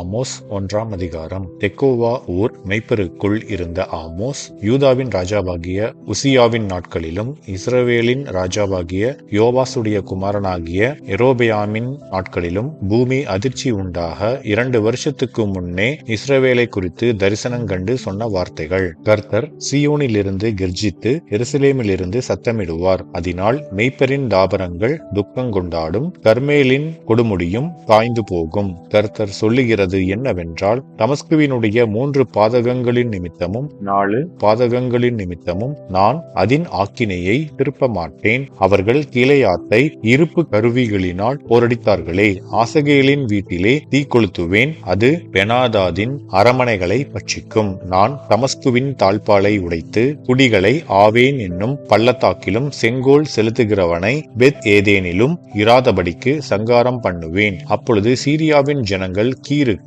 Amos 1ஆம் அதிகாரம். தெக்கோவா ஊர் மேய்ப்பருக்குள் இருந்த ஆமோஸ் யூதாவின் ராஜாவாகிய உசியாவின் நாட்களிலும் இஸ்ரவேலின் ராஜாவாகிய யோவாசுடைய குமாரனாகிய யெரொபெயாமின் நாட்களிலும் பூமி அதிர்ச்சி உண்டாக 2 வருஷத்துக்கு முன்னே இஸ்ரவேலை குறித்து தரிசனங்கண்டு சொன்ன வார்த்தைகள். கர்த்தர் சீயோனிலிருந்து கெர்ஜித்து எருசலேமிலிருந்து சத்தமிடுவார். அதனால் மேய்ப்பரின் தாபரங்கள் துக்கங்கொண்டாடும், கர்மேலின் கொடுமுடியும் காய்ந்து போகும். கர்த்தர் சொல்லுகிறது என்னவென்றால், தமஸ்குவினுடைய 3 பாதகங்களின் நிமித்தமும் 4 பாதகங்களின் நிமித்தமும் நான் அதின் ஆக்கினையை திருப்ப மாட்டேன். அவர்கள் கீலேயாத்தை இருப்பு கருவிகளினால் போரடித்தார்களே. ஆசகேலின் வீட்டிலே தீ கொளுத்துவேன், அது பெனாதாதின் அரமனைகளை பட்சிக்கும். நான் தமஸ்குவின் தாழ்பாலை உடைத்து குடிகளை ஆவேன் என்னும் பள்ளத்தாக்கிலும் செங்கோல் செலுத்துகிறவனை பெத் ஏதேனிலும் இராதபடிக்கு சங்காரம் பண்ணுவேன். அப்பொழுது சீரியாவின் ஜனங்கள் கீருக்கு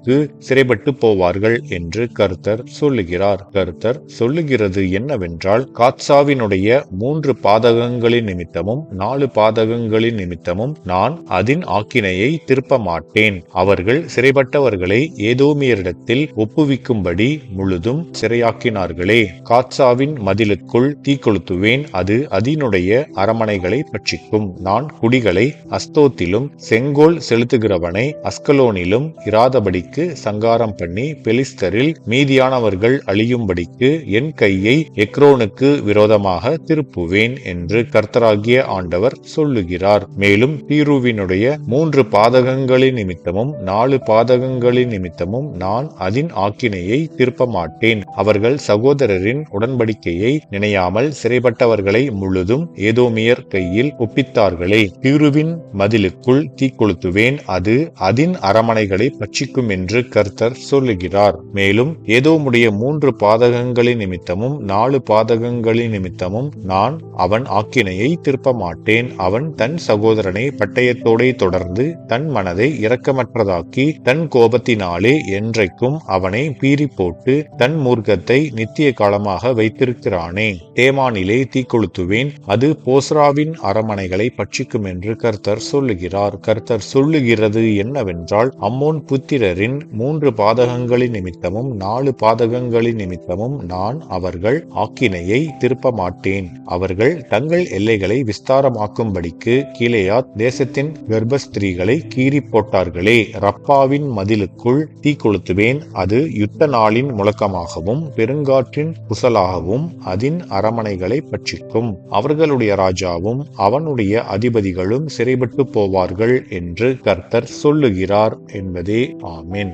சிறைப்பட்டு போவார்கள் என்று கர்த்தர் சொல்லுகிறார். கர்த்தர் சொல்லுகிறது என்னவென்றால், காத்சாவினுடைய 3 பாதகங்களின் நிமித்தமும் 4 பாதகங்களின் நிமித்தமும் நான் அதின் ஆக்கினையை திருப்ப மாட்டேன். அவர்கள் சிறைப்பட்டவர்களை ஏதோமியரிடத்தில் ஒப்புவிக்கும்படி முழுதும் சிறையாக்கினார்களே. காத்சாவின் மதிலுக்குள் தீ கொளுத்துவேன், அது அதினுடைய அரமனைகளை பட்சிக்கும். நான் குடிகளை அஸ்தோத்திலும் செங்கோல் செலுத்துகிறவனை அஸ்கலோனிலும் இராதபடிக்கு சங்காரம் பண்ணி பெலிஸ்தரில் மீதியானவர்கள் அழியும்படிக்கு என் கையை எக்ரோனுக்கு விரோதமாக திருப்புவேன் என்று கர்த்தராகிய ஆண்டவர் சொல்லுகிறார். மேலும் தீருவினுடைய 3 பாதகங்களின் நிமித்தமும் 4 பாதகங்களின் நிமித்தமும் நான் அதின் ஆக்கினையை திருப்ப மாட்டேன். அவர்கள் சகோதரரின் உடன்படிக்கையை நினையாமல் சிறைப்பட்டவர்களை முழுதும் ஏதோமியர் கையில் ஒப்பித்தார்களே. தீருவின் மதிலுக்குள் தீ கொளுத்துவேன், அது அதின் அரமனைகளை பட்சிக்கும் என்று கர்த்தர் சொல்லுகிறார். மேலும் ஏதோமுடைய 3 பாதகங்களின் நிமித்தமும் 4 பாதகங்களின் நிமித்தமும் நான் அவன் ஆக்கினையை திருப்ப மாட்டேன். அவன் தன் சகோதரனை பட்டயத்தோடே தொடர்ந்து தன் மனதை இரக்கமற்றதாக்கி தன் கோபத்தினாலே என்றைக்கும் அவனை பீறி போட்டு தன் மூர்க்கத்தை நித்திய காலமாக வைத்திருக்கிறானே. தேமானிலே தீ கொளுத்துவேன், அது போஸ்ராவின் அரமனைகளை பட்சிக்கும் என்று கர்த்தர் சொல்லுகிறார். கர்த்தர் சொல்லுகிறது என்னவென்றால், அம்மோன் புத்திரரின் 3 பாதகங்களின் நிமித்தமும் 4 பாதகங்களின் நிமித்தமும் நான் அவர்கள் ஆக்கினையை திருப்ப மாட்டேன். அவர்கள் தங்கள் எல்லைகளை விஸ்தாரமாக்கும்படிக்கு கீலேயாத் தேசத்தின் கர்ப்பஸ்திரீகளை கீறி போட்டார்களே. ரப்பாவின் மதிலுக்குள் தீ கொளுத்துவேன், அது யுத்த நாளின் முழக்கமாகவும் பெருங்காற்றின் புசலாகவும் அதின் அரமனைகளை பட்சிக்கும். அவர்களுடைய ராஜாவும் அவனுடைய அதிபதிகளும் சிறைப்பட்டு போவார்கள் என்று கர்த்தர் சொல்லுகிறார் என்பதே. ஆமென்.